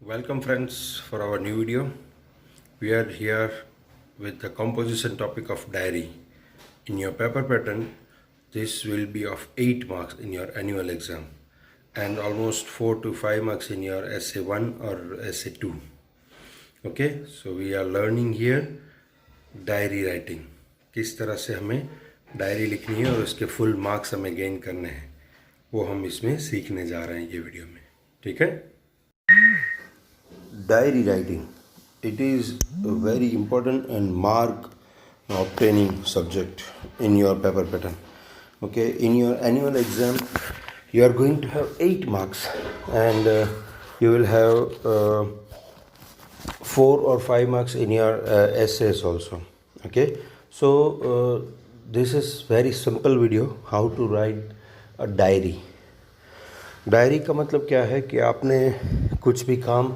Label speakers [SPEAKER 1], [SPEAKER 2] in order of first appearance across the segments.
[SPEAKER 1] Welcome friends for our new video. We are here with the composition topic of diary. In your paper pattern, this will be of 8 marks in your annual exam and almost 4 to 5 marks in your essay 1 or essay 2. Okay, so we are learning here diary writing. किस तरह से हमें diary लिखनी है और उसके full marks हमें gain करने हैं वो हम इसमें सीखने जा रहे हैं ये वीडियो में. ठीक है. Diary writing, it is a very important and mark obtaining subject in your paper pattern. Okay, in your annual exam you are going to have 8 marks and you will have 4 or 5 marks in your essays also. Okay, so this is very simple video how to write a diary. Diary का मतलब क्या है कि आपने कुछ भी काम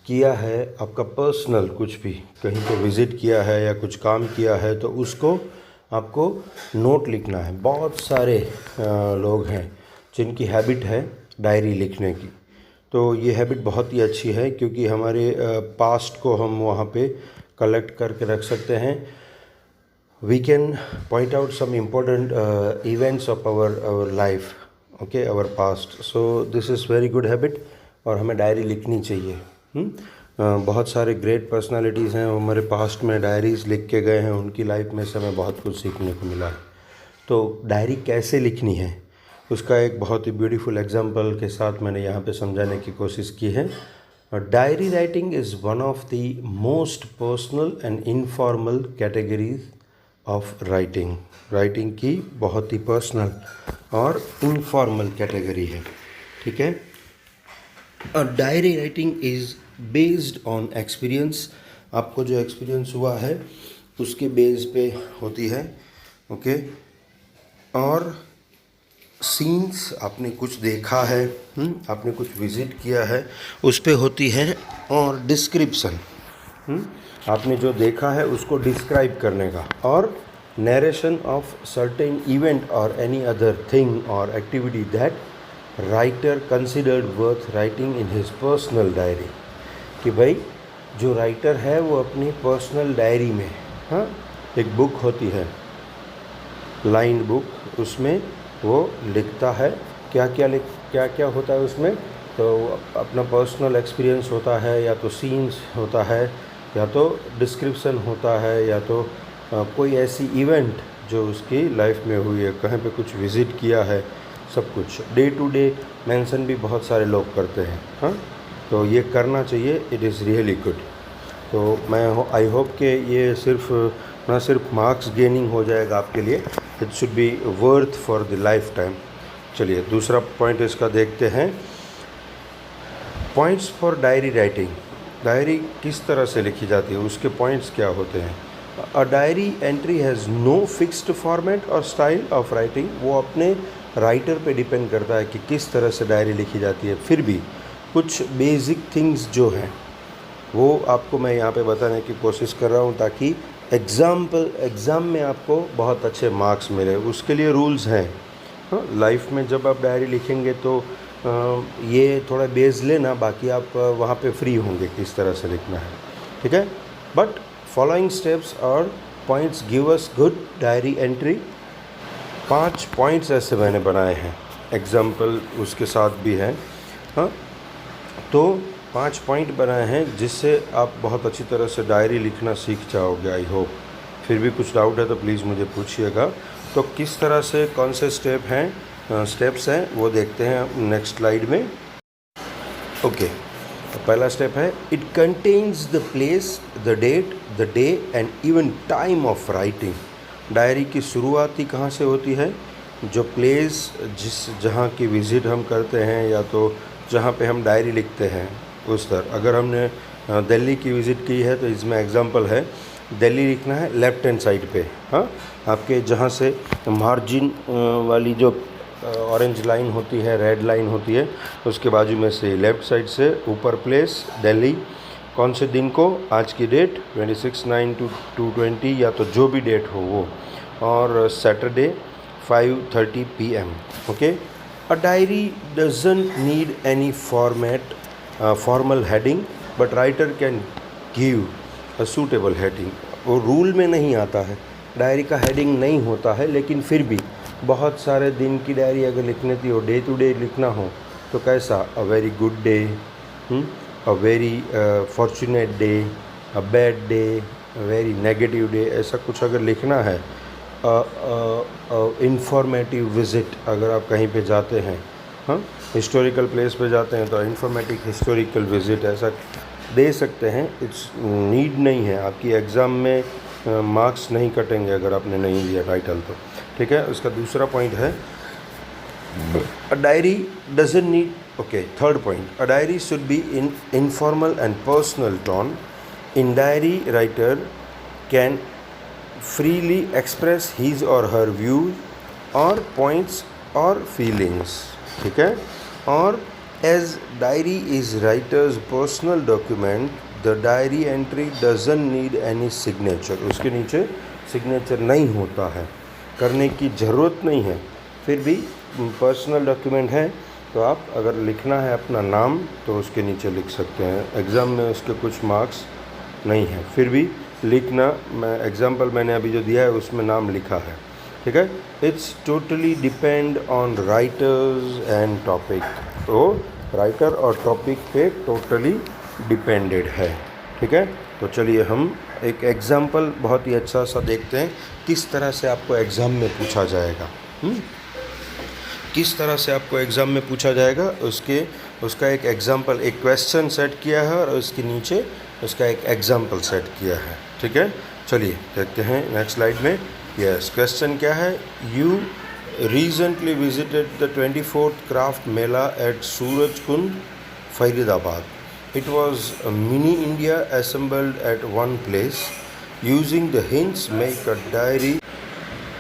[SPEAKER 1] किया है, आपका पर्सनल कुछ भी कहीं तो विज़िट किया है या कुछ काम किया है तो उसको आपको नोट लिखना है. बहुत सारे लोग हैं जिनकी हैबिट है डायरी लिखने की. तो ये हैबिट बहुत ही अच्छी है क्योंकि हमारे पास्ट को हम वहाँ पे कलेक्ट करके रख सकते हैं. We can point out some important events of our life. Okay, our past. So this is very good habit और हमें डायरी लिखनी चाहिए. बहुत सारे ग्रेट पर्सनालिटीज़ हैं हमारे पास्ट में डायरीज़ लिख के गए हैं, उनकी लाइफ में से हमें बहुत कुछ सीखने को मिला है. तो डायरी कैसे लिखनी है उसका एक बहुत ही ब्यूटीफुल एग्जांपल के साथ मैंने यहाँ पे समझाने की कोशिश की है. Diary writing is one of the most personal and informal categories of writing. Writing की बहुत ही पर्सनल और इनफॉर्मल कैटेगरी है. ठीक है. Diary writing is based on experience. आपको जो एक्सपीरियंस हुआ है उसके बेस पे होती है. ओके, और सीन्स आपने कुछ देखा है, आपने कुछ विज़िट किया है उस पे होती है. और डिस्क्रिप्शन, आपने जो देखा है उसको डिस्क्राइब करने का. और नरेशन ऑफ सर्टेन इवेंट और एनी अदर थिंग और activity that writer considered worth writing in his personal diary. कि भाई जो राइटर है वो अपनी पर्सनल डायरी में, हाँ, एक बुक होती है लाइन बुक, उसमें वो लिखता है क्या क्या होता है उसमें. तो अपना पर्सनल एक्सपीरियंस होता है, या तो सीन्स होता है, या तो डिस्क्रिप्शन होता है, या तो कोई ऐसी इवेंट जो उसकी लाइफ में हुई है, कहीं पे कुछ विज़िट किया है, सब कुछ. डे टू डे मेंशन भी बहुत सारे लोग करते हैं. हाँ, तो ये करना चाहिए. It is really good. तो मैं आई होप कि ये ना सिर्फ मार्क्स गेनिंग हो जाएगा आपके लिए, it should be worth for the life time. चलिए दूसरा पॉइंट इसका देखते हैं. Points for diary writing. Diary किस तरह से लिखी जाती है, उसके पॉइंट्स क्या होते हैं. A diary entry has no fixed format और स्टाइल ऑफ राइटिंग. वो अपने राइटर पे डिपेंड करता है कि किस तरह से डायरी लिखी जाती है. फिर भी कुछ बेसिक थिंग्स जो हैं वो आपको मैं यहाँ पे बताने की कोशिश कर रहा हूँ ताकि एग्ज़ाम में आपको बहुत अच्छे मार्क्स मिले. उसके लिए रूल्स हैं. हाँ, लाइफ में जब आप डायरी लिखेंगे तो ये थोड़ा बेस लेना, बाकी आप वहाँ पे फ्री होंगे किस तरह से लिखना है. ठीक है. बट फॉलोइंग स्टेप्स और points give us good diary entry. 5 points ऐसे मैंने बनाए हैं, एग्जाम्पल उसके साथ भी है. हाँ, तो 5 पॉइंट बनाए हैं जिससे आप बहुत अच्छी तरह से डायरी लिखना सीख जाओगे. I hope. फिर भी कुछ डाउट है तो प्लीज़ मुझे पूछिएगा. तो किस तरह से कौन से स्टेप्स हैं वो देखते हैं नेक्स्ट स्लाइड में. ओके, तो पहला स्टेप है it contains the place, the date, the day and even time of writing. Diary की शुरुआत ही कहाँ से होती है, जो प्लेस जहाँ की विज़िट हम करते हैं या तो जहाँ पे हम डायरी लिखते हैं उस तरह. अगर हमने दिल्ली की विज़िट की है तो इसमें एग्जांपल है दिल्ली लिखना है लेफ़्ट हैंड साइड पे. हाँ, आपके जहाँ से मार्जिन वाली जो ऑरेंज लाइन होती है, रेड लाइन होती है, उसके बाजू में से लेफ़्ट साइड से ऊपर प्लेस दिल्ली, कौन से दिन को, आज की डेट 26/9/2020 या तो जो भी डेट हो वो, और Saturday 5:30 PM. Okay. A diary doesn't need any format formal heading, but writer can give a suitable heading. वो रूल में नहीं आता है, डायरी का हेडिंग नहीं होता है, लेकिन फिर भी बहुत सारे दिन की डायरी अगर लिखनी थी, हो डे टू डे लिखना हो, तो कैसा, a very good day, a very fortunate day, a bad day, a very negative day, ऐसा कुछ अगर लिखना है. इंफॉर्मेटिव विज़िट, अगर आप कहीं पे जाते हैं, हाँ, हिस्टोरिकल प्लेस पे जाते हैं, तो इंफॉर्मेटिव हिस्टोरिकल विज़िट ऐसा दे सकते हैं. इट्स नीड नहीं है, आपकी एग्ज़ाम में मार्क्स नहीं कटेंगे अगर आपने नहीं दिया टाइटल तो. ठीक है. उसका दूसरा पॉइंट है, a diary doesn't need, okay, third point, a diary should be in informal and personal tone. In diary writer can freely express his or her views or points or feelings. ठीक है. और as diary is writer's personal document, the diary entry doesn't need any signature. उसके नीचे signature नहीं होता है, करने की ज़रूरत नहीं है. फिर भी पर्सनल डॉक्यूमेंट है, तो आप अगर लिखना है अपना नाम तो उसके नीचे लिख सकते हैं. एग्ज़ाम में उसके कुछ मार्क्स नहीं है, फिर भी लिखना. मैं एग्जाम्पल मैंने अभी जो दिया है उसमें नाम लिखा है. ठीक है. It's totally depend on writers and topic. तो राइटर और टॉपिक पे टोटली डिपेंडेड है. ठीक है. तो चलिए हम एक एग्जाम्पल बहुत ही अच्छा सा देखते हैं, किस तरह से आपको एग्ज़ाम में पूछा जाएगा. किस तरह से आपको एग्ज़ाम में पूछा जाएगा, उसका एक एग्जाम्पल, एक क्वेश्चन सेट किया है और उसके नीचे उसका एक एग्जाम्पल सेट किया है. ठीक है. चलिए देखते हैं नेक्स्ट स्लाइड में. यस, क्वेश्चन क्या है, you recently visited the 24th craft mela at Surajkund, Faridabad. It was a mini India assembled at one place. Using the hints, make a diary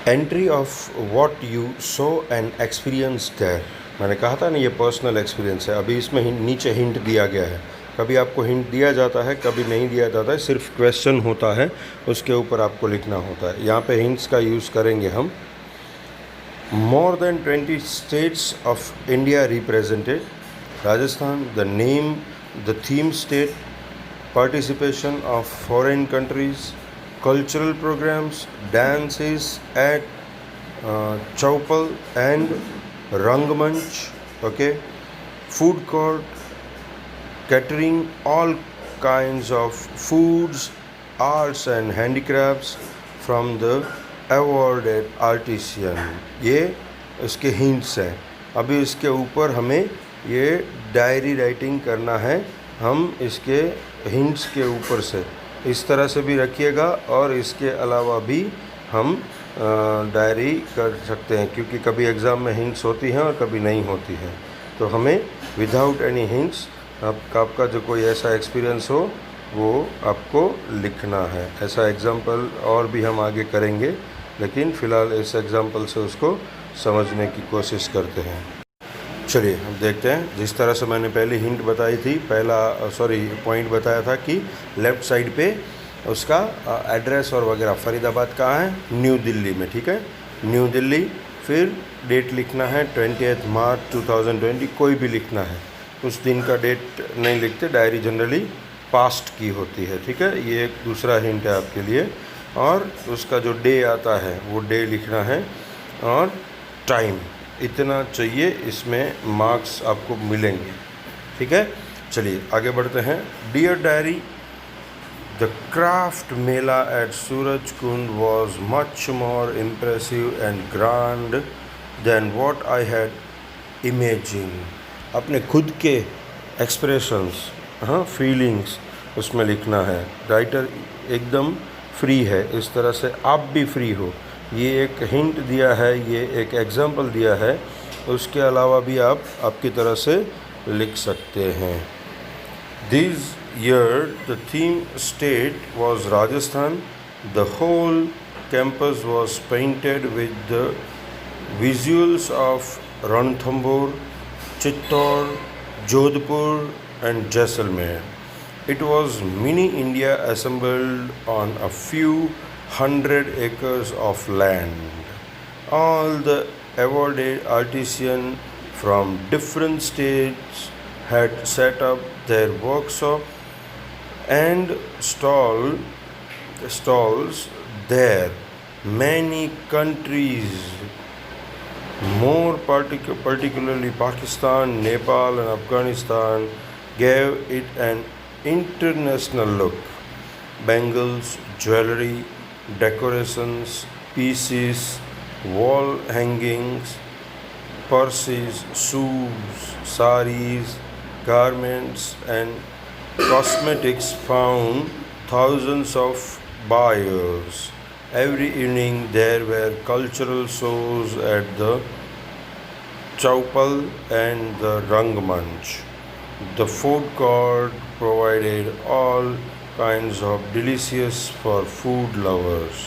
[SPEAKER 1] entry of what you saw and experienced there. मैंने कहा था ना ये personal experience है. अभी इसमें नीचे hint दिया गया है. कभी आपको हिंट दिया जाता है, कभी नहीं दिया जाता है, सिर्फ क्वेश्चन होता है, उसके ऊपर आपको लिखना होता है. यहाँ पे हिंट्स का यूज़ करेंगे हम. More than 20 states of India represented. Rajasthan, the name, the theme state, participation of foreign countries, cultural programs, dances at Chaupal and Rangmanch, okay, food court, catering, all kinds of foods, arts and handicrafts from the awarded artisan. ये इसके hints हैं. अभी इसके ऊपर हमें ये diary writing करना है. हम इसके हिंट्स के ऊपर से इस तरह से भी रखिएगा, और इसके अलावा भी हम डायरी कर सकते हैं, क्योंकि कभी एग्ज़ाम में हिंट्स होती हैं और कभी नहीं होती हैं. तो हमें विदाउट एनी हिंट्स आपका जो कोई ऐसा एक्सपीरियंस हो वो आपको लिखना है. ऐसा एग्ज़ाम्पल और भी हम आगे करेंगे, लेकिन फ़िलहाल इस एग्ज़ाम्पल से उसको समझने की कोशिश करते हैं. चलिए हम देखते हैं. जिस तरह से मैंने पहले हिंट बताई थी, पॉइंट बताया था कि लेफ़्ट साइड पे उसका एड्रेस और वगैरह. फरीदाबाद कहाँ है, न्यू दिल्ली में. ठीक है, न्यू दिल्ली. फिर डेट लिखना है 20 मार्च 2020, कोई भी लिखना है. उस दिन का डेट नहीं लिखते, डायरी जनरली पास्ट की होती है. ठीक है, ये एक दूसरा हिंट है आपके लिए. और उसका जो डे आता है वो डे लिखना है, और टाइम इतना चाहिए. इसमें मार्क्स आपको मिलेंगे. ठीक है. चलिए आगे बढ़ते हैं. Dear diary, the craft mela at Surajkund was much more impressive and grand than what I had imagine. अपने खुद के एक्सप्रेशंस, हाँ, फीलिंग्स उसमें लिखना है. राइटर एकदम फ्री है, इस तरह से आप भी फ्री हो. ये एक हिंट दिया है, ये एक एग्जाम्पल दिया है, उसके अलावा भी आप आपकी तरह से लिख सकते हैं. This year the theme state was Rajasthan. The whole campus was painted with the visuals of Ranthambore, Chittor, Jodhpur and Jaisalmer. It was mini India assembled on a few 100 acres of land. All the awarded artisans from different states had set up their workshop and stalls there. Many countries, more particularly Pakistan, Nepal, and Afghanistan, gave it an international look. Bangles, jewelry, decorations, pieces, wall hangings, purses, shoes, saris, garments, and cosmetics found thousands of buyers. Every evening there were cultural shows at the Chaupal and the Rangmanch. The food court provided all kinds of delicious for food lovers.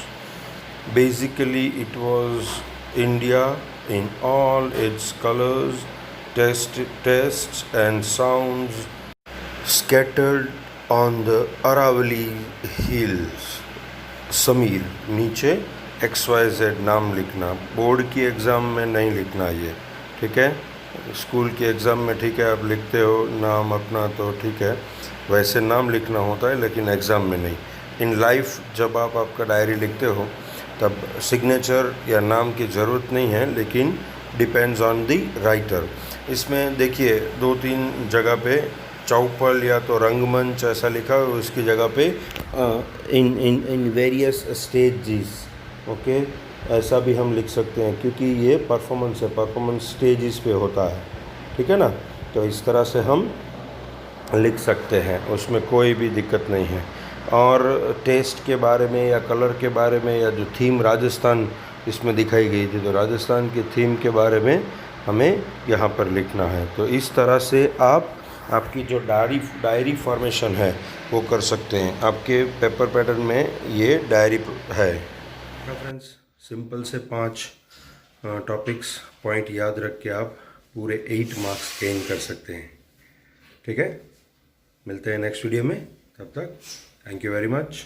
[SPEAKER 1] Basically, it was India in all its colors, tastes, and sounds scattered on the Aravalli hills. Sameer, नीचे XYZ नाम लिखना, board की exam में नहीं लिखना ये, ठीक है। स्कूल की एग्ज़ाम में ठीक है आप लिखते हो नाम अपना तो ठीक है, वैसे नाम लिखना होता है लेकिन एग्ज़ाम में नहीं। इन लाइफ जब आप आपका डायरी लिखते हो तब सिग्नेचर या नाम की ज़रूरत नहीं है, लेकिन डिपेंड्स ऑन दी राइटर। इसमें देखिए 2-3 जगह पे चौपल या तो रंगमंच ऐसा लिखा है, उसकी जगह पे इन वेरियस स्टेजेस, ओके, ऐसा भी हम लिख सकते हैं क्योंकि ये परफॉर्मेंस है, परफॉर्मेंस स्टेजेस पे होता है, ठीक है ना। तो इस तरह से हम लिख सकते हैं, उसमें कोई भी दिक्कत नहीं है। और टेस्ट के बारे में या कलर के बारे में या जो थीम राजस्थान इसमें दिखाई गई थी, तो राजस्थान की थीम के बारे में हमें यहाँ पर लिखना है। तो इस तरह से आप आपकी जो डायरी फॉर्मेशन है वो कर सकते हैं। आपके पेपर पैटर्न में ये डायरी है। फ्रेंड्स, सिंपल से 5 टॉपिक्स पॉइंट याद रख के आप पूरे 8 मार्क्स गेन कर सकते हैं, ठीक है। मिलते हैं नेक्स्ट वीडियो में, तब तक थैंक यू वेरी मच।